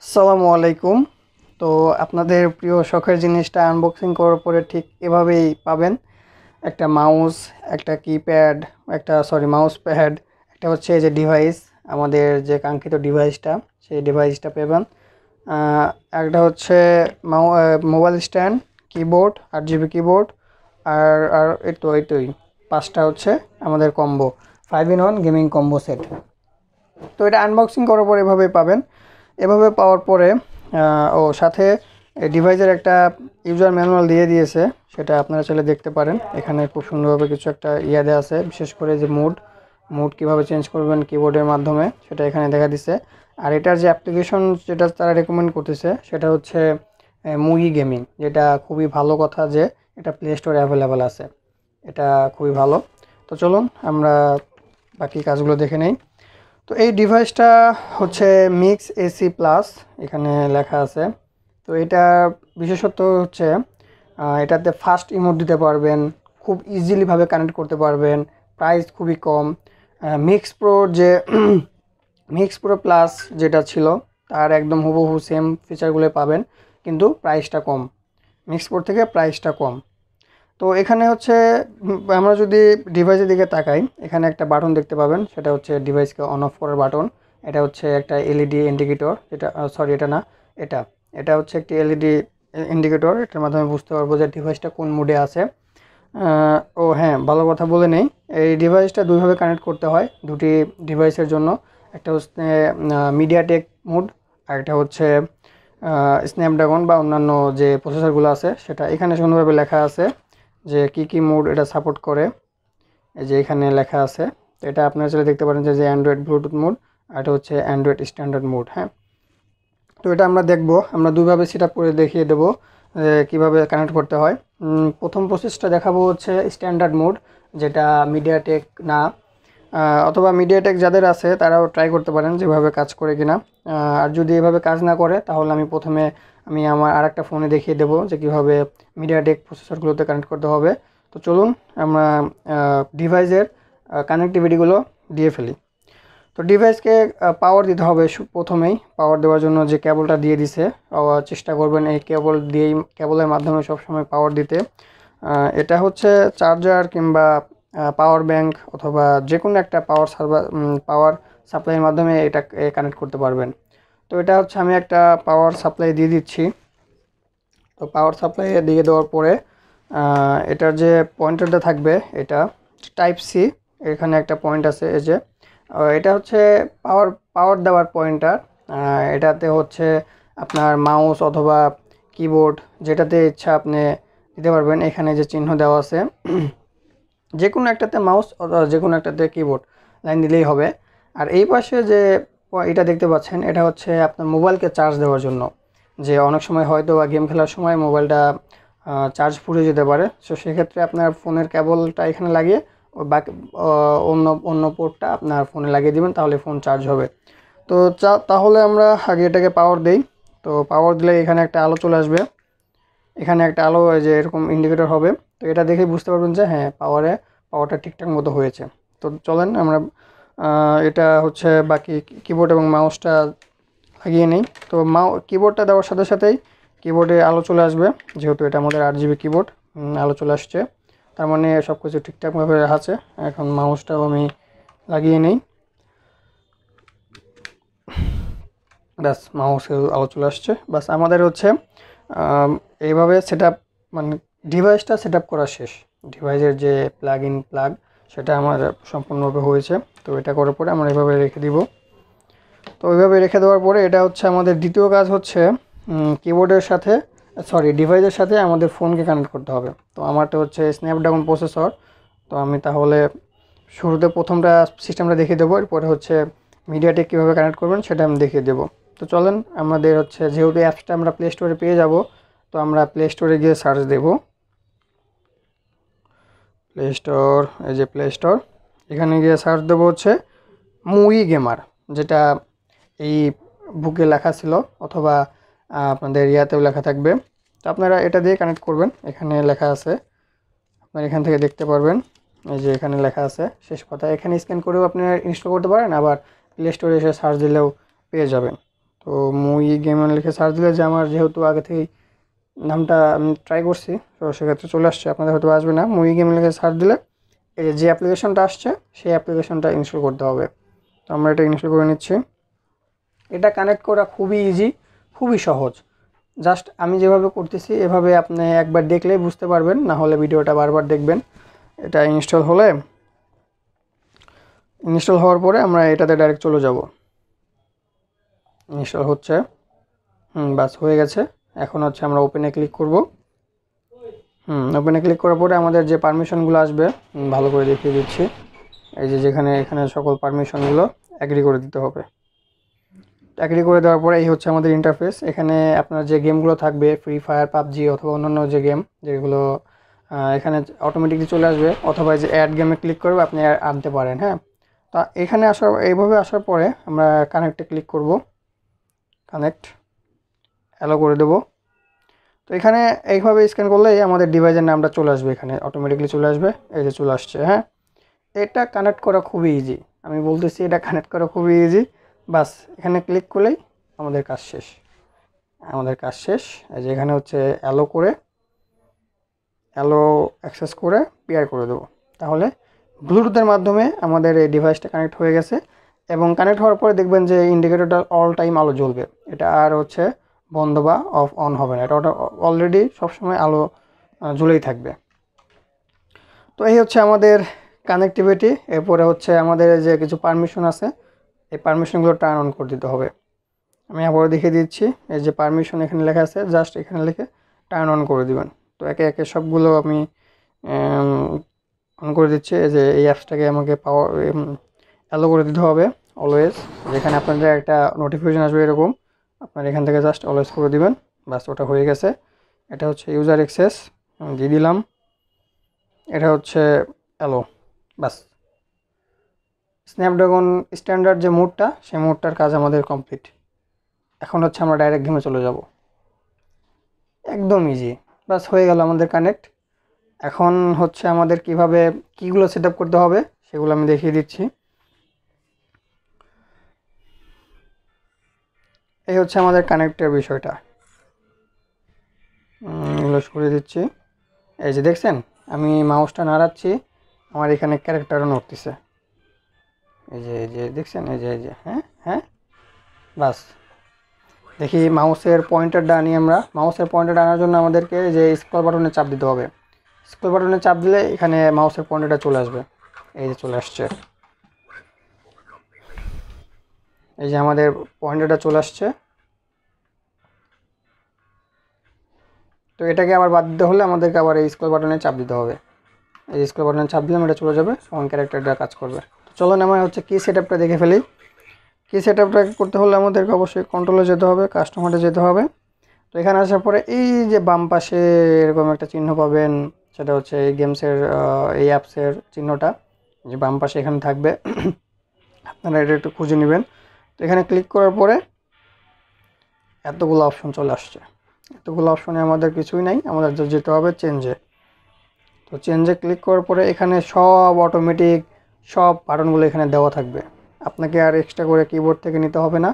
আসসালামু আলাইকুম। তো আপনাদের প্রিয় শখের জিনিসটা আনবক্সিং করার পরে ঠিক এভাবেই পাবেন। একটা মাউস, একটা কিপ্যাড, মাউস প্যাড, একটা হচ্ছে এই যে ডিভাইস, আমাদের যে কাঙ্ক্ষিত ডিভাইসটা, সেই ডিভাইসটা পাবেন। আহ, একটা হচ্ছে mobile stand, keyboard, 8 GB keyboard, আর এই তোই 5টা হচ্ছে আমাদের combo, 5 in 1 gaming combo set. তো এটা আনবক্সিং করার পর এভাবেই পাবেন। এভাবে পাওয়ার পরে সাথে ডিভাইসের একটা ইউজার ম্যানুয়াল দিয়ে দিয়েছে, সেটা আপনারা চাইলে দেখতে পারেন। এখানে খুব সুন্দরভাবে কিছু একটা দেওয়া আছে, বিশেষ করে যে মুড কীভাবে চেঞ্জ করবেন কিবোর্ডের মাধ্যমে সেটা এখানে দেখা দিছে। আর এটার যে অ্যাপ্লিকেশন যেটা তারা রেকমেন্ড করতেছে সেটা হচ্ছে মুই গেমিং, যেটা খুবই ভালো কথা যে এটা প্লে স্টোরে অ্যাভেলেবেল আছে। এটা খুবই ভালো। তো চলুন আমরা বাকি কাজগুলো দেখে নেই। তো এই ডিভাইসটা হচ্ছে মিক্স এসি প্লাস, এখানে লেখা আছে। তো এটা বিশেষত হচ্ছে এটাতে ফাস্ট ইমোট দিতে পারবেন, খুব ইজিলিভাবে কানেক্ট করতে পারবেন, প্রাইস খুবই কম। মিক্স প্রো যে মিক্স প্রো প্লাস যেটা ছিল তার একদম হুবহু সেম ফিচারগুলো পাবেন, কিন্তু প্রাইসটা কম। মিক্স প্রো থেকে প্রাইসটা কম। তো এখানে হচ্ছে আমরা যদি ডিভাইসের দিকে তাকাই, এখানে একটা বাটন দেখতে পাবেন, সেটা হচ্ছে ডিভাইসকে অন অফ করার বাটন। এটা হচ্ছে একটা এলইডি ইন্ডিকেটর, যেটা এটা না, এটা এটা হচ্ছে একটি এলইডি ইন্ডিকেটর। এটার মাধ্যমে বুঝতে পারবো যে ডিভাইসটা কোন মুডে আছে। ও হ্যাঁ, ভালো কথা বলে নেই, এই ডিভাইসটা দুইভাবে কানেক্ট করতে হয় দুটি ডিভাইসের জন্য। একটা হচ্ছে মিডিয়াটেক মুড, আর একটা হচ্ছে স্ন্যাপড্রাগন বা অন্যান্য যে প্রসেসরগুলো আছে সেটা। এখানে সুন্দরভাবে লেখা আছে যে কী মোড এটা সাপোর্ট করে, এই যে এখানে লেখা আছে। তো এটা আপনারা চলে দেখতে পারেন যে অ্যান্ড্রয়েড ব্লুটুথ মোড, আর এটা হচ্ছে অ্যান্ড্রয়েড স্ট্যান্ডার্ড মোড। হ্যাঁ, তো এটা আমরা দেখব, আমরা দুইভাবে সেট আপ করে দেখিয়ে দেবো কীভাবে কানেক্ট করতে হয়। প্রথম প্রসেসটা দেখাবো হচ্ছে স্ট্যান্ডার্ড মোড, যেটা মিডিয়াটেক না, অথবা মিডিয়াটেক যাদের আছে তারাও ট্রাই করতে পারেন যেভাবে কাজ করে কিনা। আর যদি এভাবে কাজ না করে তাহলে আমি আমার আরেকটা ফোনে দেখিয়ে দেবো যে কীভাবে মিডিয়াটেক প্রসেসরগুলোতে কানেক্ট করতে হবে। তো চলুন আমরা ডিভাইসের কানেক্টিভিটিগুলো দিয়ে ফেলি। তো ডিভাইসকে পাওয়ার দিতে হবে। প্রথমেই পাওয়ার দেওয়ার জন্য যে কেবলটা দিয়ে দিছে, চেষ্টা করবেন এই কেবলের মাধ্যমে সবসময় পাওয়ার দিতে। এটা হচ্ছে চার্জার কিংবা পাওয়ার ব্যাংক অথবা যে কোনো একটা পাওয়ার সাপ্লাইয়ের মাধ্যমে এটা কানেক্ট করতে পারবেন। তো এটা হচ্ছে আমি একটা পাওয়ার সাপ্লাই দিয়ে দিচ্ছি। তো পাওয়ার সাপ্লাই দিয়ে দেওয়ার পরে এটার যে পয়েন্টারটা থাকবে, এটা টাইপ সি, এখানে একটা পয়েন্ট আছে, এই যে এটা হচ্ছে পাওয়ার পাওয়ার দেওয়ার পয়েন্টার। এটাতে হচ্ছে আপনার মাউস অথবা কিবোর্ড যেটাতে ইচ্ছা আপনি দিতে পারবেন। এখানে যে চিহ্ন দেওয়া আছে, যে কোনো একটাতে মাউস অথবা যে কোনো একটাতে কিবোর্ড লাইন দিলেই হবে। আর এই পাশে যে এটা দেখতে পাচ্ছেন, এটা হচ্ছে আপনার মোবাইলকে চার্জ দেওয়ার জন্য। যে অনেক সময় হয়তো বা গেম খেলার সময় মোবাইলটা চার্জ ফুরিয়ে যেতে পারে, সো সেক্ষেত্রে আপনার ফোনের কেবলটা এখানে লাগিয়ে ও বাকি অন্য অন্য পোর্টটা আপনার ফোনে লাগিয়ে দিবেন, তাহলে ফোন চার্জ হবে। তো তাহলে আমরা আগে এটাকে পাওয়ার দেই। তো পাওয়ার দিলে এখানে একটা আলো চলে আসবে, এখানে একটা আলো যে এরকম ইন্ডিকেটর হবে। তো এটা দেখেই বুঝতে পারবেন যে হ্যাঁ, পাওয়ারটা ঠিকঠাক মতো হয়েছে। তো চলেন আমরা এটা হচ্ছে বাকি কিবোর্ড এবং মাউসটা লাগিয়ে নেই। তো কিবোর্ডটা দেওয়ার সাথে সাথেই কিবোর্ডে আলো চলে আসবে, যেহেতু এটা আমাদের 8 GB কিবোর্ড। আলো চলে আসছে, তার মানে সব কিছু ঠিকঠাকভাবে আছে। এখন মাউসটাও আমি লাগিয়ে নেই, ব্যাস মাউসে আলো চলে আসছে। ব্যাস আমাদের হচ্ছে এইভাবে মানে ডিভাইসটা সেট আপ করা শেষ। ডিভাইসের যে প্লাগ সেটা আমার সম্পূর্ণভাবে হয়েছে। তো এটা করার পরে আমরা এভাবে রেখে দিব। তো ওইভাবে রেখে দেওয়ার পরে এটা হচ্ছে আমাদের দ্বিতীয় কাজ হচ্ছে ডিভাইসের সাথে আমাদের ফোনকে কানেক্ট করতে হবে। তো আমারটা হচ্ছে স্ন্যাপড্রাগন প্রসেসর। তো আমি তাহলে শুরুতে প্রথমটা সিস্টেমটা দেখিয়ে দেবো, এরপরে হচ্ছে মিডিয়াটেক কীভাবে কানেক্ট করবেন সেটা আমি দেখিয়ে দেবো। তো চলেন আমাদের হচ্ছে, যেহেতু অ্যাপসটা আমরা প্লে স্টোরে পেয়ে যাব, তো আমরা প্লে স্টোরে গিয়ে সার্চ দেব। প্লে স্টোর, এই যে প্লে স্টোর, এখানে গিয়ে সার্চ দেবো হচ্ছে মুই গেমার, যেটা এই বুকে লেখা ছিল, অথবা আপনাদের ইয়াতেও লেখা থাকবে। তো আপনারা এটা দিয়ে কানেক্ট করবেন, এখানে লেখা আছে, আপনারা এখান থেকে দেখতে পারবেন। এই যে এখানে লেখা আছে শেষ কথা, এখানে স্ক্যান করেও আপনারা ইনস্টল করতে পারেন, আবার প্লে স্টোরে এসে সার্চ দিলেও পেয়ে যাবেন। তো মুই গেমিং লিখে সার্চ দিলে যে আমার যেহেতু আগে থেকেই নামটা আমি ট্রাই করছি, তো সেক্ষেত্রে চলে আসছে। আপনাদের হয়তো আসবে না। মুই গেমিং লিখে সার্চ দিলে এই যে অ্যাপ্লিকেশনটা আসছে সেই অ্যাপ্লিকেশনটা ইনস্টল করতে হবে। তো আমরা এটা ইনস্টল করে নিচ্ছি। এটা কানেক্ট করা খুবই ইজি, খুবই সহজ। জাস্ট আমি যেভাবে করতেছি এভাবে আপনি একবার দেখলেই বুঝতে পারবেন, না হলে ভিডিওটা বারবার দেখবেন। এটা ইনস্টল হওয়ার পরে আমরা এটাতে ডাইরেক্ট চলে যাব। ইনস্টল হচ্ছে, বাস হয়ে গেছে। এখন হচ্ছে আমরা ওপেনে ক্লিক করব। ওপেনে ক্লিক করার পরে আমাদের যে পারমিশনগুলো আসবে ভালো করে দেখিয়ে দিচ্ছি। এই যে এখানে সকল পারমিশনগুলো অ্যাগ্রি করে দিতে হবে। অ্যাগ্রি করে দেওয়ার পরে এই হচ্ছে আমাদের ইন্টারফেস। এখানে আপনার যে গেমগুলো থাকবে ফ্রি ফায়ার, পাবজি অথবা অন্যান্য যে গেম যেগুলো এখানে অটোমেটিকলি চলে আসবে, অথবা যে অ্যাড গেমে ক্লিক করবে আপনি আনতে পারেন। হ্যাঁ, তা এখানে এইভাবে আসার পরে আমরা কানেক্টে ক্লিক করব। কানেক্ট অ্যালো করে দেব। তো এখানে এইভাবে স্ক্যান করলেই আমাদের ডিভাইসের নামটা চলে আসবে, এখানে অটোমেটিকলি চলে আসবে। এই যে চলে আসছে। হ্যাঁ, এটা কানেক্ট করা খুবই ইজি। আমি বলতেছি এটা কানেক্ট করা খুবই ইজি। বাস এখানে ক্লিক করলেই আমাদের কাজ শেষ। এই যে এখানে হচ্ছে অ্যালো অ্যাক্সেস করে পেয়ার করে দেবো। তাহলে ব্লুটুথের মাধ্যমে আমাদের এই ডিভাইসটা কানেক্ট হয়ে গেছে। এবং কানেক্ট হওয়ার পরে দেখবেন যে ইন্ডিকেটরটা অল টাইম আলো জ্বলবে। এটা আর হচ্ছে বন্ধ বা অন হবে না, এটা অলরেডি সবসময় আলো জ্বলেই থাকবে। তো এই হচ্ছে আমাদের কানেক্টিভিটি। এরপরে হচ্ছে আমাদের যে কিছু পারমিশন আছে, এই পারমিশনগুলো টার্ন অন করে দিতে হবে। আমি আবারও দেখিয়ে দিচ্ছি। এই যে পারমিশন এখানে লেখা আছে, জাস্ট এখানে লিখে টার্ন অন করে দিবেন। তো একে একে সবগুলো আমি অন করে দিচ্ছি। এই যে এই অ্যাপসটাকে আমাকে অ্যালো করে দিতে হবে অলওয়েজ। যেখানে আপনাদের একটা নোটিফিকেশন আসবে এরকম, আপনার এখান থেকে জাস্ট অলওয়েজ করে দিবেন। বাস ওটা হয়ে গেছে। এটা হচ্ছে ইউজার অ্যাক্সেস, আমি দিয়ে দিলাম। এটা হচ্ছে অ্যালো। বাস স্ন্যাপড্রাগন স্ট্যান্ডার্ড যে মোডটা, সেই মোডটার কাজ আমাদের কমপ্লিট। এখন হচ্ছে আমরা ডাইরেক্ট গেমে চলে যাব। একদম ইজি। বাস হয়ে গেল আমাদের কানেক্ট। এখন হচ্ছে আমাদের কিভাবে কীগুলো সেট আপ করতে হবে সেগুলো আমি দেখিয়ে দিচ্ছি। এই হচ্ছে আমাদের কানেক্টের বিষয়টা। এগুলো সরিয়ে দিচ্ছি। এই যে দেখছেন আমি মাউসটা নাড়াচ্ছি, আমার এখানে ক্যারেক্টারও নড়তেছে। এই যে দেখছেন, এই যে হ্যাঁ বাস। দেখি মাউসের পয়েন্টারটা আনি আমরা। মাউসের পয়েন্টারটা আনার জন্য আমাদেরকে যে স্ক্রল বাটনে চাপ দিতে হবে। স্ক্রল বাটনে চাপ দিলে এখানে মাউসের পয়েন্টারটা চলে আসবে। এই যে চলে আসছে। এই যে আমাদের পয়েন্টারটা চলে আসছে। তো এটাকে আবার বাদ দিতে হলে আমাদেরকে আবার এই স্ক্রল বাটনে চাপ দিতে হবে। এই স্ক্রল বাটনে চাপ দিলে এটা চলে যাবে, তখন ক্যারেক্টারটা কাজ করবে। তো চলুন আমরা হচ্ছে কি সেটআপটা দেখে ফেলি। কি সেটআপটা করতে হলে আমাদেরকে অবশ্যই কন্ট্রোলে যেতে হবে, কাস্টমারে যেতে হবে। তো এখানে আসার পরে এই যে বাম পাশে এরকম একটা চিহ্ন পাবেন, সেটা হচ্ছে এই গেমসের এই অ্যাপসের চিহ্নটা, যে বাম পাশে এখানে থাকবে। আপনারা এটা একটু খুঁজে নেবেন। তো এখানে ক্লিক করার পরে এতগুলো অপশন চলে আসছে। এতগুলো অপশনে আমাদের কিছুই নাই, আমাদের যেতে হবে চেঞ্জে। তো চেঞ্জে ক্লিক করার পরে এখানে সব অটোমেটিক সব বাটনগুলো এখানে দেওয়া থাকবে। আপনাকে আর এক্সট্রা করে কিবোর্ড থেকে নিতে হবে না,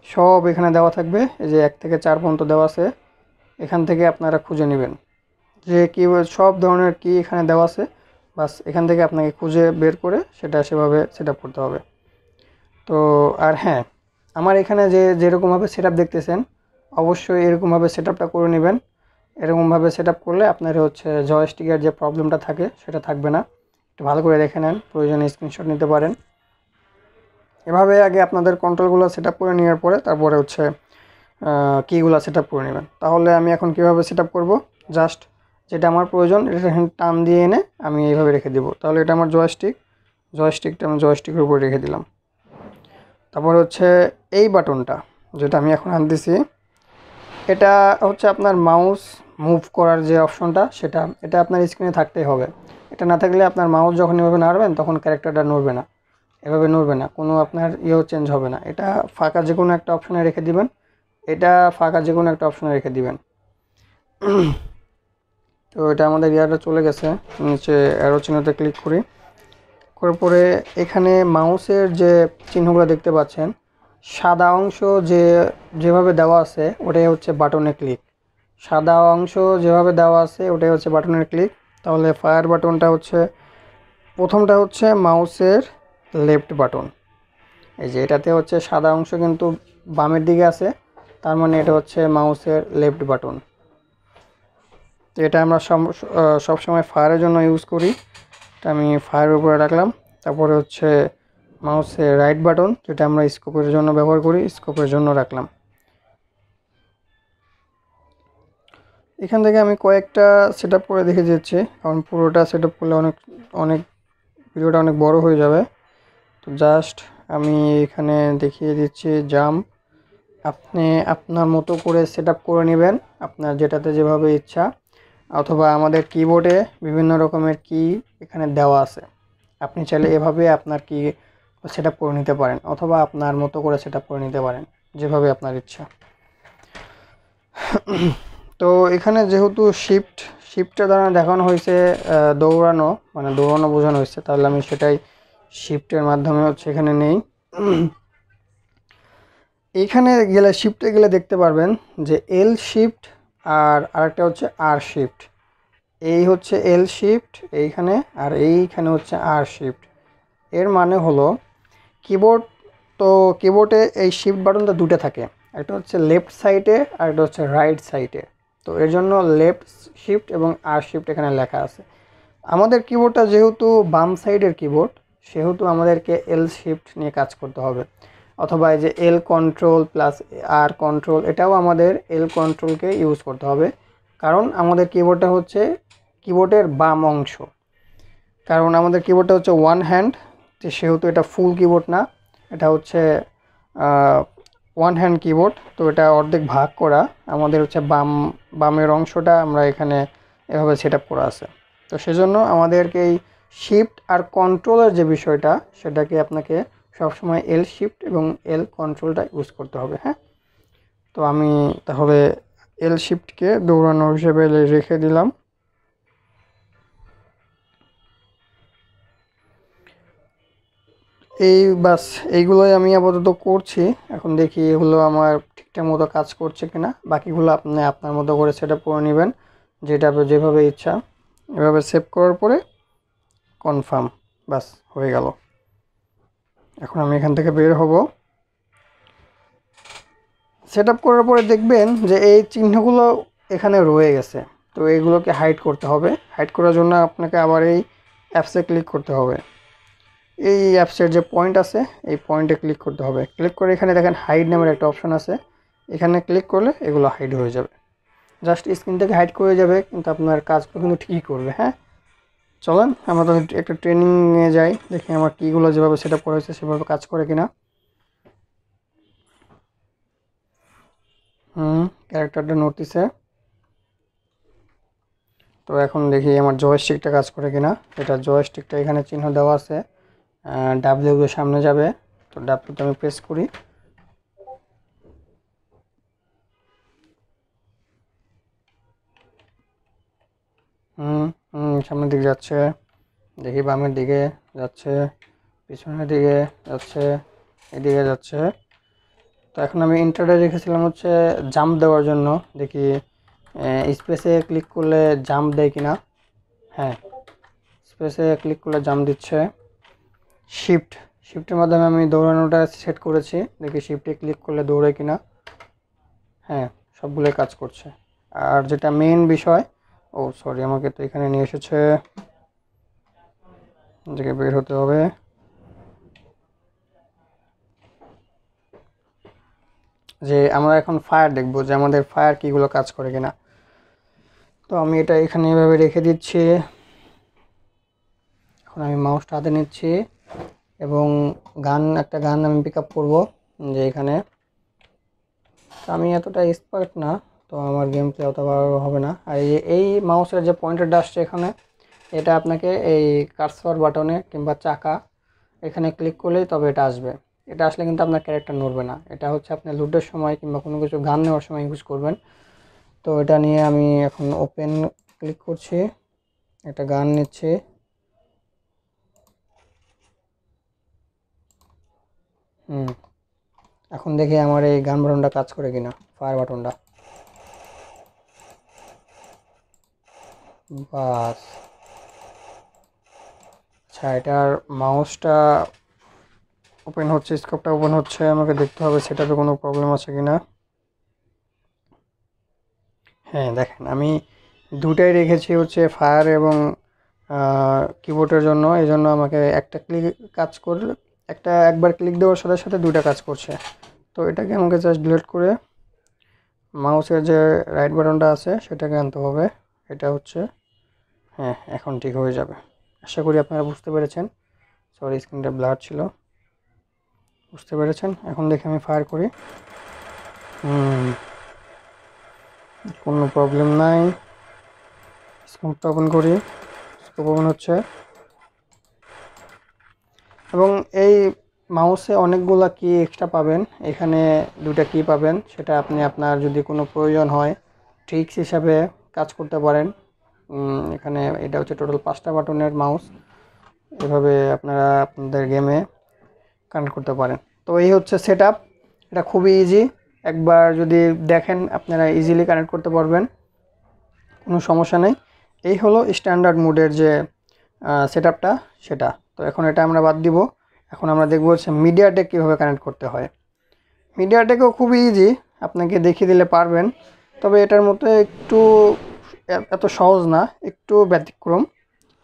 সব এখানে দেওয়া থাকবে। এই যে 1 থেকে 4 পর্যন্ত দেওয়া আছে, এখান থেকে আপনারা খুঁজে নেবেন যে কিবোর্ড সব ধরনের কি এখানে দেওয়া আছে। বাস এখান থেকে আপনাকে খুঁজে বের করে সেটা সেভাবে সেট আপ করতে হবে। তো আর হ্যাঁ, আমার এখানে যেরকমভাবে সেট আপ দেখতেছেন, অবশ্যই এরকমভাবে সেট আপটা করে নেবেন। এরকমভাবে সেট আপ করলে আপনার হচ্ছে জয়স্টিকের যে প্রবলেমটা থাকে সেটা থাকবে না। একটু ভালো করে দেখে নেন, প্রয়োজনে স্ক্রিনশট নিতে পারেন। এভাবে আগে আপনাদের কন্ট্রোলগুলো সেট আপ করে নেওয়ার পরে তারপরে হচ্ছে কিগুলো সেট আপ করে নেবেন। তাহলে আমি এখন কীভাবে সেট আপ করবো, জাস্ট যেটা আমার প্রয়োজন এটা এখানে টান দিয়ে এনে আমি এইভাবে রেখে দেবো। তাহলে এটা আমার জয়স্টিকটা আমি জয়স্টিকের উপরে রেখে দিলাম। তারপর হচ্ছে এই বাটনটা যেটা আমি এখন আনতেছি, এটা হচ্ছে আপনার মাউস মুভ করার যে অপশনটা, এটা আপনার স্ক্রিনে থাকতেই হবে। এটা না থাকলে আপনার মাউস যখন এভাবে নাড়বেন তখন ক্যারেক্টারটা নড়বে না, এভাবে নড়বে না, কোনো আপনার চেঞ্জ হবে না। এটা ফাঁকা যে কোনো একটা অপশনে রেখে দিবেন, এটা ফাঁকা যে কোনো একটা অপশনে রেখে দিবেন। তো এটা আমাদের ইয়ারটা চলে গেছে। নিচে অ্যারো চিহ্নতে ক্লিক করার পরে এখানে মাউসের যে চিহ্নগুলো দেখতে পাচ্ছেন, সাদা অংশ যেভাবে দেওয়া আছে ওটাই হচ্ছে বাটনে ক্লিক। সাদা অংশ যেভাবে দেওয়া আছে ওটাই হচ্ছে বাটনের ক্লিক। তাহলে ফায়ার বাটনটা হচ্ছে প্রথমটা হচ্ছে মাউসের লেফট বাটন। এই যে এটাতে হচ্ছে সাদা অংশ কিন্তু বামের দিকে আছে, তার মানে এটা হচ্ছে মাউসের লেফট বাটন। তো এটা আমরা সবসময় ফায়ারের জন্য ইউজ করি। এটা আমি ফায়ারের উপরে রাখলাম। তারপরে হচ্ছে মাউসের রাইট বাটন, যেটা আমরা স্কোপের জন্য ব্যবহার করি, স্কোপের জন্য রাখলাম। এখান থেকে আমি কয়েকটা সেট আপ করে দেখে দিচ্ছি, কারণ পুরোটা সেট আপ করলে অনেক অনেক ভিডিওটা অনেক বড় হয়ে যাবে। তো জাস্ট আমি এখানে দেখিয়ে দিচ্ছি জাম্প। আপনি আপনার মতো করে সেট আপ করে নেবেন, আপনার যেটাতে যেভাবে ইচ্ছা। অথবা আমাদের কিবোর্ডে বিভিন্ন রকমের কি এখানে দেওয়া আছে, আপনি চাইলে এভাবে আপনার কি সেট আপ করে নিতে পারেন, অথবা আপনার মতো করে সেট আপ করে নিতে পারেন, যেভাবে আপনার ইচ্ছা। তো এখানে যেহেতু শিফটটা দ্বারা দেখানো হয়েছে দৌড়ানো, মানে দৌড়ানো বোঝানো হয়েছে, তাহলে আমি সেটাই শিফটের মাধ্যমে হচ্ছে এখানে নেই। এইখানে গেলে শিফটে গেলে দেখতে পারবেন যে এল শিফট আর আরেকটা হচ্ছে আর শিফট। এই হচ্ছে এল শিফট এইখানে, আর এইখানে হচ্ছে আর শিফট। এর মানে হলো কিবোর্ড, তো কিবোর্ডে এই শিফট বাটনটা দুটো থাকে, একটা হচ্ছে লেফট সাইডে আর একটা হচ্ছে রাইট সাইডে। তো এর জন্য লেফট শিফট এবং আর শিফট এখানে লেখা আছে। আমাদের কিবোর্ডটা যেহেতু বাম সাইডের কিবোর্ড, সেহেতু আমাদেরকে এল শিফট নিয়ে কাজ করতে হবে। অথবা এই যে এল কন্ট্রোল প্লাস আর কন্ট্রোল, এটাও আমাদের এল কন্ট্রোলকে ইউজ করতে হবে, কারণ আমাদের কিবোর্ডটা হচ্ছে কিবোর্ডের বাম অংশ। কারণ আমাদের কিবোর্ডটা হচ্ছে ওয়ান হ্যান্ড, সেহেতু এটা ফুল কিবোর্ড না, এটা হচ্ছে ওয়ান হ্যান্ড কিবোর্ড। তো এটা অর্ধেক ভাগ করা, আমাদের হচ্ছে বামের অংশটা আমরা এখানে এভাবে সেট আপ করা আছে। তো সেজন্য আমাদেরকে এই শিফট আর কন্ট্রোলের যে বিষয়টা, সেটাকে আপনাকে সবসময় এল শিফট এবং এল কন্ট্রোলটা ইউজ করতে হবে। হ্যাঁ, তো আমি তাহলে এল শিফটকে দৌড়ানো হিসেবে রেখে দিলাম। এই বাস এইগুলোই আমি আপাতত করছি। এখন দেখি এগুলো আমার ঠিকঠাক মতো কাজ করছে কিনা। বাকিগুলো আপনি আপনার মতো করে সেট আপ করে নেবেন, যেটা যেভাবে ইচ্ছা। এভাবে সেভ করার পরে কনফার্ম, বাস হয়ে গেল। এখন আমি এখান থেকে বের হব। সেট আপ করার পরে দেখবেন যে এই চিহ্নগুলো এখানে রয়ে গেছে। তো এইগুলোকে হাইড করতে হবে। হাইড করার জন্য আপনাকে আবার এই অ্যাপসে ক্লিক করতে হবে। এই অ্যাপসের যে পয়েন্ট আছে, এই পয়েন্টে ক্লিক করতে হবে। ক্লিক করে এখানে দেখেন হাইড নামের একটা অপশন আছে, এখানে ক্লিক করলে এগুলো হাইড হয়ে যাবে। জাস্ট স্ক্রিন থেকে হাইড করে যাবে, কিন্তু আপনার কাজগুলো কিন্তু ঠিকই করবে। হ্যাঁ, চলেন আমরা তো একটা ট্রেনিংয়ে যাই, দেখি আমার কীগুলো যেভাবে সেট আপ করা হয়েছে সেভাবে কাজ করে কিনা। ক্যারেক্টারটা নড়তিছে। তো এখন দেখি আমার জয়স্টিকটা কাজ করে কিনা। এটা জয়স্টিকটা এখানে চিহ্ন দেওয়া আছে, ডাব্লিউ এর সামনে যাবে। তো ডাব্লিউতে আমি প্রেস করি। সামনের দিকে যাচ্ছে, দেখি বামের দিকে যাচ্ছে, পিছনের দিকে যাচ্ছে, এদিকে যাচ্ছে। তো এখন আমি ইন্টারটা রেখেছিলাম হচ্ছে জাম্প দেওয়ার জন্য, দেখি স্পেসে ক্লিক করলে জাম্প দেয় কিনা। হ্যাঁ, স্পেসে ক্লিক করলে জাম্প দিচ্ছে। শিফটের মাধ্যমে আমি দৌড়ানোটা সেট করেছি, দেখি শিফটে ক্লিক করলে দৌড়ে কিনা। হ্যাঁ, সবগুলোই কাজ করছে। আর যেটা মেইন বিষয়, ও সরি, আমাকে তো এখানে নিয়ে এসেছে, থেকে বের হতে হবে। যে আমরা এখন ফায়ার দেখব, যে আমাদের ফায়ার কিগুলো কাজ করে কিনা। তো আমি এটা এখানে এভাবে রেখে দিচ্ছি। এখন আমি মাউসটা হাতে নিচ্ছি এবং একটা গান আমি পিক আপ করবো, যে এখানে। আমি এতটা এক্সপার্ট না, তো আমার গেম প্লে অত ভালো হবে না। আর এই মাউসের যে পয়েন্টারটা আসছে এখানে, এটা আপনাকে এই কার্সর বাটনে কিংবা চাকা এখানে ক্লিক করলেই তবে এটা আসবে। এটা আসলে কিন্তু আপনার ক্যারেক্টার নড়বে না। এটা হচ্ছে আপনি লুটের সময় কিংবা কোনো কিছু গান নেওয়ার সময় ইউজ করবেন। তো এটা নিয়ে আমি এখন ওপেন ক্লিক করছি, একটা গান নিচ্ছি। এখন দেখি আমার এই গান বাটনটা কাজ করে কিনা, ফায়ার বাটনটা। বাস, আচ্ছা এটার মাউসটা ওপেন হচ্ছে, স্কোপটা ওপেন হচ্ছে, আমাকে দেখতে হবে সেটাতে কোনো প্রবলেম আছে কিনা। হ্যাঁ দেখেন, আমি দুটাই রেখেছি হচ্ছে ফায়ার এবং কিবোর্ডের জন্য। এই জন্য আমাকে একটা ক্লিক কাজ করলে, একবার ক্লিক দেওয়ার সাথে সাথে দুইটা কাজ করছে। তো এটাকে আমাকে জাস্ট ডিলিট করে মাউসের যে রাইট বাটনটা আছে সেটাকে আনতে হবে। এটা হচ্ছে, হ্যাঁ এখন ঠিক হয়ে যাবে। আশা করি আপনারা বুঝতে পেরেছেন। সরি, স্ক্রিনটা ব্লার ছিল। বুঝতে পেরেছেন? এখন দেখে আমি ফায়ার করি। কোনো প্রবলেম নাই। স্কোপটা ওপেন করি, স্কোপ ওপেন হচ্ছে। এবং এই মাউসে অনেকগুলা কি এক্সট্রা পাবেন, এখানে দুটা কি পাবেন, সেটা আপনি আপনার যদি কোনো প্রয়োজন হয় ট্রিক্স হিসাবে কাজ করতে পারেন। এখানে এটা হচ্ছে টোটাল 5টা বাটনের মাউস, এভাবে আপনারা আপনাদের গেমে কানেক্ট করতে পারেন। তো এই হচ্ছে সেটআপ। এটা খুবই ইজি, একবার যদি দেখেন আপনারা ইজিলি কানেক্ট করতে পারবেন, কোনো সমস্যা নেই। এই হলো স্ট্যান্ডার্ড মোডের যে সেটআপটা সেটা। তো এখন এটা আমরা বাদ দিব। এখন আমরা দেখব হচ্ছে মিডিয়াটেক কীভাবে কানেক্ট করতে হয়। মিডিয়াটেকও খুবই ইজি, আপনাকে দেখিয়ে দিলে পারবেন, তবে এটার মতো একটু এত সহজ না, একটু ব্যতিক্রম।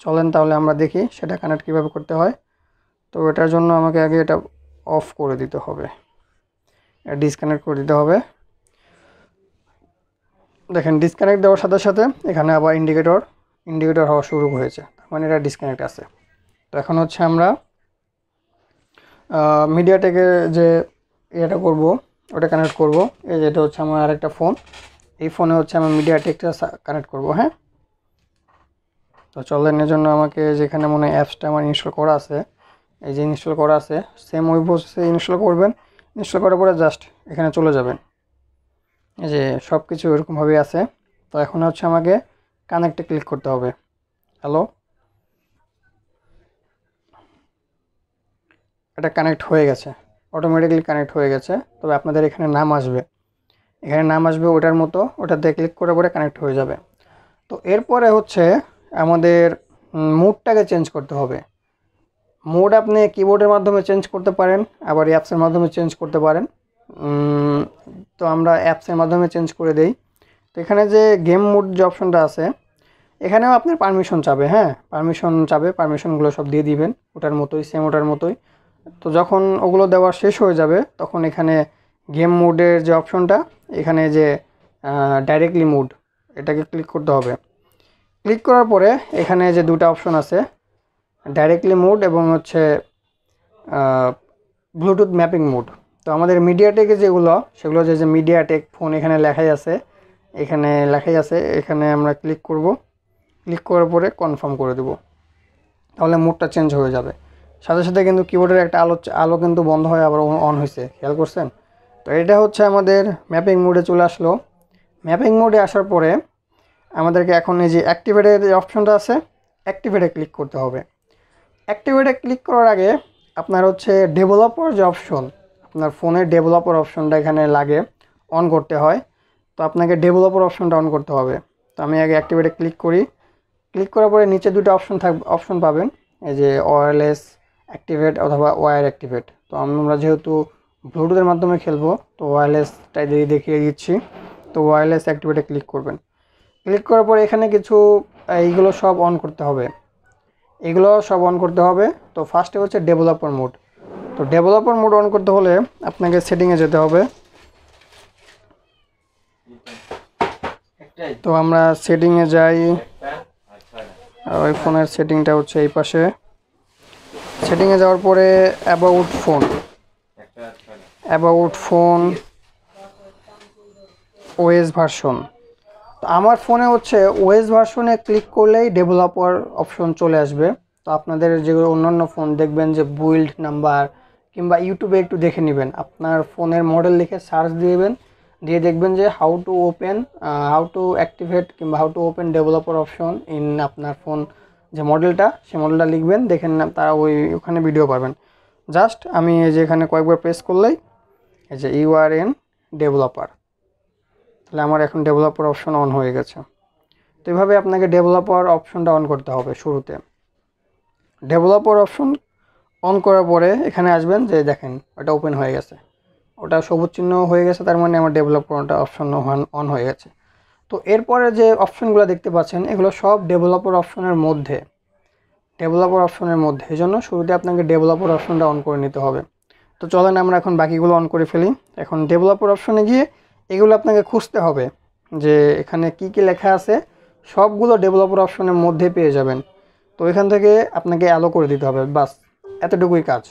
চলেন তাহলে আমরা দেখি সেটা কানেক্ট কীভাবে করতে হয়। তো এটার জন্য আমাকে আগে এটা অফ করে দিতে হবে, ডিসকানেক্ট করে দিতে হবে। দেখেন ডিসকানেক্ট দেওয়ার সাথে সাথে এখানে আবার ইন্ডিকেটর হওয়া শুরু হয়েছে, তার মানে এটা ডিসকানেক্ট আছে। তো এখন হচ্ছে আমরা মিডিয়াটেকের যে এটা করব, ওটা কানেক্ট করব। এই যেটা হচ্ছে আমার আরেকটা ফোন, এই ফোনে হচ্ছে আমি মিডিয়াটেকটা কানেক্ট করব। হ্যাঁ, তো চলেন, এর জন্য আমাকে যেখানে মনে হয় অ্যাপসটা আমার ইনস্টল করা আছে, এই যে ইনস্টল করা আছে, সেম ওই প্রসেসে ইনস্টল করবেন। ইনস্টল করার পরে জাস্ট এখানে চলে যাবেন, এই যে সব কিছু এরকমভাবেই আছে। তো এখন হচ্ছে আমাকে কানেক্টে ক্লিক করতে হবে। হ্যালো, এটা কানেক্ট হয়ে গেছে, অটোমেটিক্যালি কানেক্ট হয়ে গেছে। তবে আপনাদের এখানে নাম আসবে, ওটার মতো, ওটাতে ক্লিক করে পরে কানেক্ট হয়ে যাবে। তো এরপরে হচ্ছে আমাদের মুডটাকে চেঞ্জ করতে হবে। মুড আপনি কিবোর্ডের মাধ্যমে চেঞ্জ করতে পারেন, আবার অ্যাপসের মাধ্যমে চেঞ্জ করতে পারেন। তো আমরা অ্যাপসের মাধ্যমে চেঞ্জ করে দেই। তো এখানে যে গেম মুড যে অপশনটা আছে, এখানেও আপনার পারমিশন চাবে। হ্যাঁ, পারমিশনগুলো সব দিয়ে দিবেন, ওটার মতোই, সেম ওটার মতোই। তো যখন ওগুলো দেওয়া শেষ হয়ে যাবে, তখন এখানে গেম মুডের যে অপশনটা, এখানে যে ডাইরেক্টলি মুড, এটাকে ক্লিক করতে হবে। ক্লিক করার পরে এখানে যে দুটো অপশন আছে, ডাইরেক্টলি মুড এবং হচ্ছে ব্লুটুথ ম্যাপিং মুড। তো আমাদের মিডিয়াটেকে যেগুলো, সেগুলো যে মিডিয়াটেক ফোন এখানে লেখাই আছে, এখানে আমরা ক্লিক করব। ক্লিক করার পরে কনফার্ম করে দেব, তাহলে মুডটা চেঞ্জ হয়ে যাবে। সাথে সাথে কিন্তু কিবোর্ডের একটা আলো কিন্তু বন্ধ হয়ে আবার অন হয়েছে, খেয়াল করছেন? তো এটা হচ্ছে আমাদের ম্যাপিং মোডে চলে আসলো। ম্যাপিং মোডে আসার পরে আমাদেরকে এখন এই যে অ্যাক্টিভেটের যে অপশনটা আছে, অ্যাক্টিভেটে ক্লিক করতে হবে। অ্যাক্টিভেটে ক্লিক করার আগে আপনার হচ্ছে ডেভেলপার যে অপশন, আপনার ফোনের ডেভেলপার অপশনটা এখানে লাগে, অন করতে হয়। তো আপনাকে ডেভেলপার অপশনটা অন করতে হবে। তো আমি আগে অ্যাক্টিভেটে ক্লিক করি। ক্লিক করার পরে নিচে দুটো অপশন পাবেন, এই যে ওয়্যারলেস অ্যাক্টিভেট অথবা ওয়্যার অ্যাক্টিভেট। তো আমরা যেহেতু ব্লুটুথের মাধ্যমে খেলবো, তো ওয়্যারলেসটাই দেখিয়ে দিচ্ছি। তো ওয়্যারলেস অ্যাক্টিভেটে ক্লিক করবেন। ক্লিক করার পরে এখানে কিছু এইগুলো সব অন করতে হবে, তো ফার্স্টে হচ্ছে ডেভেলপার মোড। তো ডেভেলপার মোড অন করতে হলে আপনাকে সেটিংয়ে যেতে হবে। তো আমরা সেটিংয়ে যাই, ওই ফোনের সেটিংটা হচ্ছে এই পাশে। সেটিংয়ে যাওয়ার পরে অ্যাবাউট ফোন ওএস ভার্সন। তো আমার ফোনে হচ্ছে ওএস ভার্সনে ক্লিক করলেই ডেভেলপার অপশন চলে আসবে। তো আপনাদের যেগুলো অন্যান্য ফোন দেখবেন যে বিল্ড নাম্বার কিংবা ইউটিউবে একটু দেখে নেবেন, আপনার ফোনের মডেল লিখে সার্চ দিয়ে দেখবেন যে হাউ টু অ্যাক্টিভেট কিংবা how to open developer option in আপনার ফোন, যে মডেলটা, সে মডেলটা লিখবেন, দেখেন না তারা ওখানে ভিডিও পাবেন। জাস্ট আমি এই যে এখানে কয়েকবার প্রেস করলেই এই যে ইউআরএন ডেভেলপার, তাহলে আমার এখন ডেভেলপার অপশন অন হয়ে গেছে। তো এইভাবে আপনাকে ডেভেলপার অপশনটা অন করতে হবে শুরুতে। ডেভেলপার অপশন অন করার পরে এখানে আসবেন, যে দেখেন ওটা ওপেন হয়ে গেছে, ওটা সবুজ চিহ্ন হয়ে গেছে, তার মানে আমার ডেভেলপারটা অপশন অন হয়ে গেছে। তো এরপরে যে অপশনগুলো দেখতে পাচ্ছেন এগুলো সব ডেভেলপার অপশনের মধ্যে, এই জন্য শুরুতে আপনাকে ডেভেলপার অপশনটা অন করে নিতে হবে। তো চলেন আমরা এখন বাকিগুলো অন করে ফেলি। এখন ডেভেলপার অপশনে গিয়ে এগুলো আপনাকে খুঁজতে হবে, যে এখানে কি কি লেখা আছে সবগুলো ডেভেলপার অপশনের মধ্যে পেয়ে যাবেন। তো এখান থেকে আপনাকে অ্যালো করে দিতে হবে, বাস এতটুকুই কাজ।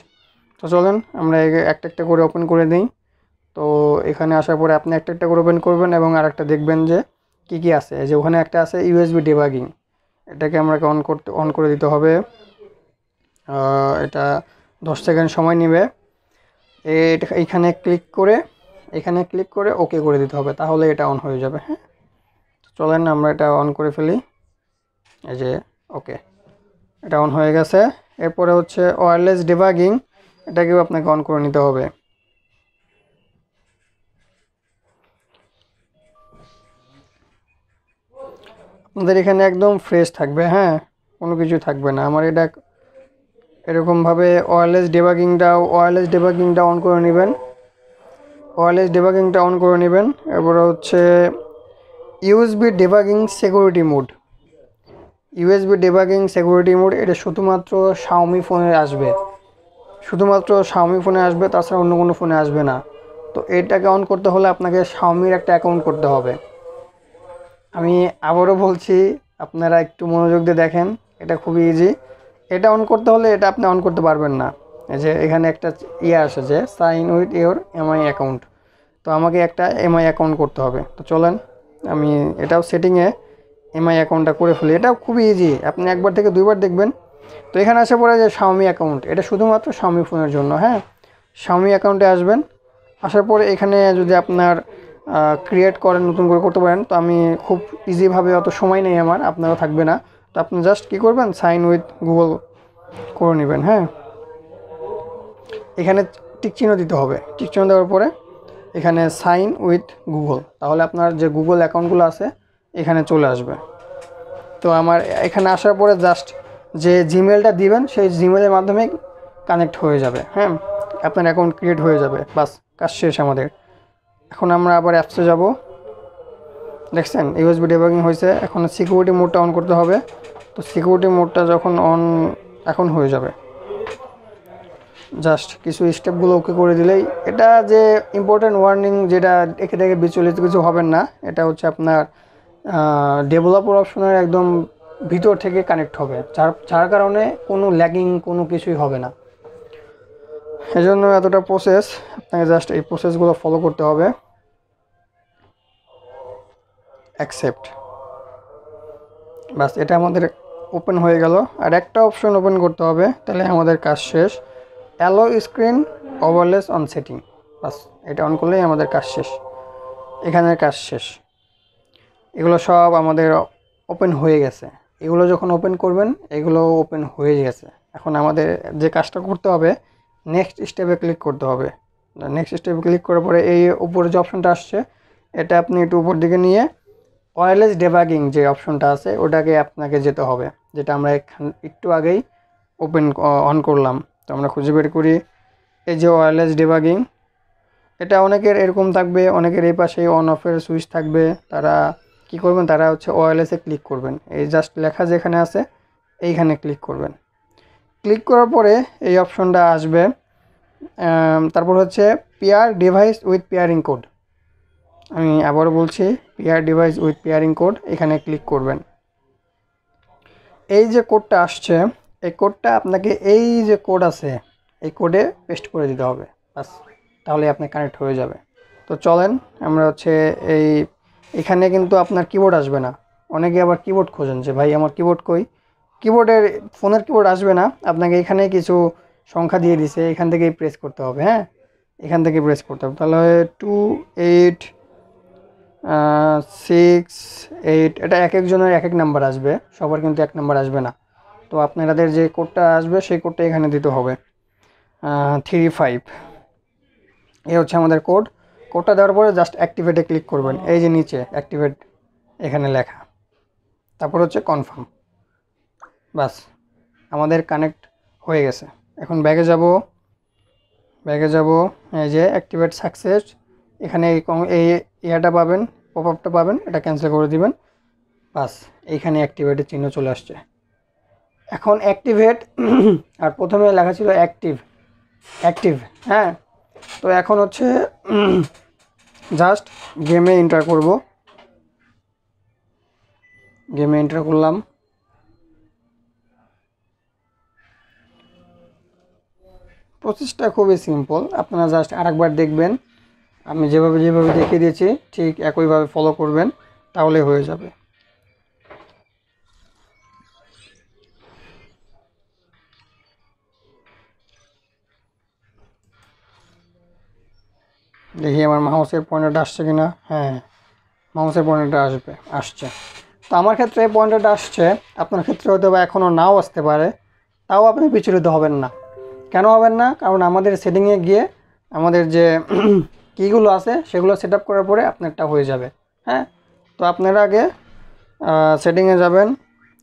তো চলেন আমরা একটা একটা করে ওপেন করে দিই। তো এখানে আসার পরে আপনি একটা একটা করে ওপেন করবেন এবং আরেকটা দেখবেন যে কি কি আছে। যে ওখানে একটা আছে ইউএসবি ডিবাগিং, এটাকে আমরা অন করে দিতে হবে। এটা 10 সেকেন্ড সময় নেবে। এখানে ক্লিক করে ওকে করে দিতে হবে, তাহলে এটা অন হয়ে যাবে। হ্যাঁ, চলেন আমরা এটা অন করে ফেলি। এই যে ওকে, এটা অন হয়ে গেছে। এরপরে হচ্ছে ওয়্যারলেস ডিবাগিং, এটাকেও আপনাকে অন করে নিতে হবে। আপনাদের এখানে একদম ফ্রেশ থাকবে, হ্যাঁ, কোনো কিছু থাকবে না। আমার এটা এরকমভাবে ওয়্যারলেস ডিবাগিংটা অন করে নেবেন। এরপরে হচ্ছে ইউএসবি ডিবাগিং সিকিউরিটি মোড, এটা শুধুমাত্র শাওমি ফোনে আসবে, তাছাড়া অন্য কোনো ফোনে আসবে না। তো এটাকে অন করতে হলে আপনাকে শাওমির একটা অ্যাকাউন্ট করতে হবে। আমি আবারও বলছি, আপনারা একটু মনোযোগ দিয়ে দেখেন, এটা খুবই ইজি। এটা অন করতে হলে এটা আপনি অন করতে পারবেন না। এই যে এখানে একটা আসে যে sign with your Mi account, তো আমাকে একটা এমআই অ্যাকাউন্ট করতে হবে। তো চলেন আমি এটাও সেটিংয়ে এমআই অ্যাকাউন্টটা করে ফেলি। এটাও খুবই ইজি, আপনি একবার থেকে দুইবার দেখবেন। তো এখানে আসে পড়ে যে শাওমি অ্যাকাউন্ট, এটা শুধুমাত্র শাওমি ফোনের জন্য। হ্যাঁ, শাওমি অ্যাকাউন্টে আসবেন, আসার পরে এখানে যদি আপনার ক্রিয়েট করেন, নতুন করে করতে পারেন। তো আমি খুব ইজিভাবে, অত সময় নেই আমার, আপনারও থাকবে না। তো আপনি জাস্ট কী করবেন, সাইন উইথ গুগল করে নেবেন। হ্যাঁ, এখানে টিক চিহ্ন দিতে হবে, টিক চিহ্ন দেওয়ার পরে এখানে সাইন উইথ গুগল, তাহলে আপনার যে গুগল অ্যাকাউন্টগুলো আছে এখানে চলে আসবে। তো আমার এখানে আসার পরে জাস্ট যে জিমেলটা দিবেন সেই জিমেলের মাধ্যমে কানেক্ট হয়ে যাবে। হ্যাঁ, আপনার অ্যাকাউন্ট ক্রিয়েট হয়ে যাবে, বাস কাজ শেষ আমাদের। এখন আমরা আবার অ্যাপসে যাব। দেখছেন ইউএসবি ডিবাগিং হয়েছে, এখন সিকিউরিটি মোডটা অন করতে হবে। তো সিকিউরিটি মোডটা যখন অন এখন হয়ে যাবে, জাস্ট কিছু স্টেপগুলো ওকে করে দিলেই, এটা যে ইম্পর্টেন্ট ওয়ার্নিং, যেটা একে থেকে বিচলিত কিছু হবেন না, এটা হচ্ছে আপনার ডেভেলপার অপশনের একদম ভিতর থেকে কানেক্ট হবে, যার কারণে কোনো ল্যাগিং কোনো কিছুই হবে না। এজন্য এতটা প্রসেস, আপনাকে জাস্ট এই প্রসেসগুলো ফলো করতে হবে। অ্যাকসেপ্ট, বাস এটা আমাদের ওপেন হয়ে গেল। আর একটা অপশন ওপেন করতে হবে, তাহলে আমাদের কাজ শেষ। Allow screen overlays on setting, বাস এটা অন করলেই আমাদের কাজ শেষ, এখানের কাজ শেষ। এগুলো সব আমাদের ওপেন হয়ে গেছে। এগুলো যখন ওপেন করবেন, এগুলো ওপেন হয়ে গেছে। এখন আমাদের যে কাজটা করতে হবে, নেক্সট স্টেপে ক্লিক করতে হবে। নেক্সট স্টেপে ক্লিক করার পরে এই উপরে যে অপশনটা আসছে, এটা আপনি একটু উপর দিকে নিয়ে ওয়্যারলেস ডিবাগিং যে অপশনটা আছে ওটাকে আপনাকে যেতে হবে, যেটা আমরা একটু আগেই অন করলাম। তো আমরা খুঁজে বের করি, এই যে ওয়্যারলেস ডিবাগিং, এটা অনেকের এরকম থাকবে, অনেকের এই পাশে অন অফের সুইচ থাকবে। তারা কি করবেন, তারা হচ্ছে ওয়্যারলেসে ক্লিক করবেন, এই জাস্ট লেখা যেখানে আছে এইখানে ক্লিক করবেন। ক্লিক করার পরে এই অপশনটা আসবে। তারপর হচ্ছে pair device with pairing code, আমি আবারও বলছি, pair device with pairing code, এখানে ক্লিক করবেন। এই যে কোডটা আসছে, এই কোডটা আপনাকে, এই যে কোড আছে এই কোডে পেস্ট করে দিতে হবে, বাস তাহলে আপনি কানেক্ট হয়ে যাবে। তো চলেন আমরা হচ্ছে এখানে কিন্তু আপনার কিবোর্ড আসবে না। অনেকে আবার কিবোর্ড খোঁজেন যে ভাই আমার কিবোর্ড কই, ফোনের কিবোর্ড আসবে না, আপনাকে এখানে কিছু সংখ্যা দিয়ে দিছে, এখান থেকেই প্রেস করতে হবে। হ্যাঁ, এখান থেকে প্রেস করতে হবে, তাহলে 28 6 8, এটা এক একজনের এক এক নাম্বার আসবে, সবার কিন্তু এক নাম্বার আসবে না। তো আপনাদের যে কোডটা আসবে সেই কোডটা এখানে দিতে হবে, 35। এই হচ্ছে আমাদের কোড। কোডটা দেওয়ার পরে জাস্ট অ্যাক্টিভেটে ক্লিক করবেন, এই যে নিচে অ্যাক্টিভেট এখানে লেখা, তারপর হচ্ছে কনফার্ম। বাস, আমাদের কানেক্ট হয়ে গেছে। এখন ব্যাগে যাব, এই যে অ্যাক্টিভেট সাকসেস, এখানে এই ইয়াটা পাবেন, পপ আপটা পাবেন, এটা ক্যান্সেল করে দিবেন। বাস, এইখানে অ্যাক্টিভেটের চিহ্ন চলে আসছে। এখন অ্যাক্টিভেট আর প্রথমে লেখা ছিল অ্যাক্টিভ, হ্যাঁ। তো এখন হচ্ছে জাস্ট গেমে এন্টার করব, গেমে এন্টার করলাম। প্রসেসটা খুবই সিম্পল, আপনারা জাস্ট আরেকবার দেখবেন, আমি যেভাবে দেখিয়ে দিয়েছি ঠিক একইভাবে ফলো করবেন, তাহলে হয়ে যাবে। দেখি আমার মাউসের পয়েন্টারটা আসছে কিনা। হ্যাঁ, মাউসের পয়েন্টারটা আসছে। তো আমার ক্ষেত্রে পয়েন্টারটা আসছে, আপনার ক্ষেত্রে হয়তো বা এখনও নাও আসতে পারে, তাও আপনি বিচলিত হবেন না। কেন হবেন না? কারণ আমাদের সেটিংয়ে গিয়ে আমাদের যে কীগুলো আছে সেগুলো সেট আপ করার পরে আপনারটা হয়ে যাবে। হ্যাঁ, তো আপনারা আগে সেটিংয়ে যাবেন,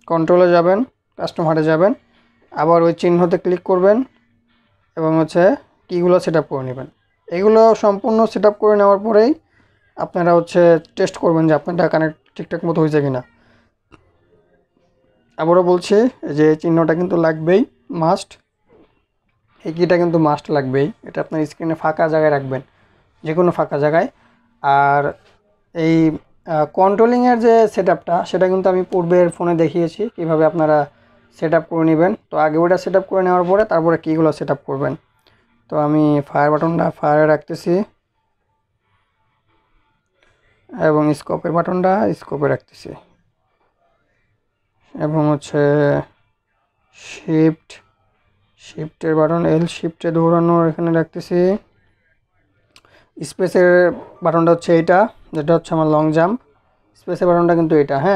কন্ট্রোলে যাবেন, কাস্টমারে যাবেন, আবার ওই চিহ্নতে ক্লিক করবেন এবং হচ্ছে কীগুলো সেট আপ করে নেবেন। এগুলো সম্পূর্ণ সেট আপ করে নেওয়ার পরেই আপনারা হচ্ছে টেস্ট করবেন যে আপনারটা কানেক্ট ঠিকঠাক মতো হয়েছে কিনা। আবারও বলছি যে চিহ্নটা কিন্তু লাগবেই, মাস্ট। এই কিটা কিন্তু মাস্ট লাগবেই, এটা আপনার স্ক্রিনে ফাঁকা জায়গায় রাখবেন, যে কোনো ফাঁকা জায়গায়। আর এই কন্ট্রোলিংয়ের যে সেট আপটা, সেটা কিন্তু আমি পূর্বের ফোনে দেখিয়েছি কীভাবে আপনারা সেট আপ করে নেবেন। তো আগে ওটা সেট আপ করে নেওয়ার পরে তারপরে কীগুলো সেট আপ করবেন। তো আমি ফায়ার বাটনটা ফায়ারে রাখতেছি এবং স্কোপের বাটনটা স্কোপে রাখতেছি এবং হচ্ছে শিফটের বাটন শিফটে দৌড়ানোর এখানে রাখতেছি। স্পেসের বাটনটা হচ্ছে এইটা, যেটা হচ্ছে আমার লং জাম্প। স্পেসের বাটনটা কিন্তু এটা, হ্যাঁ।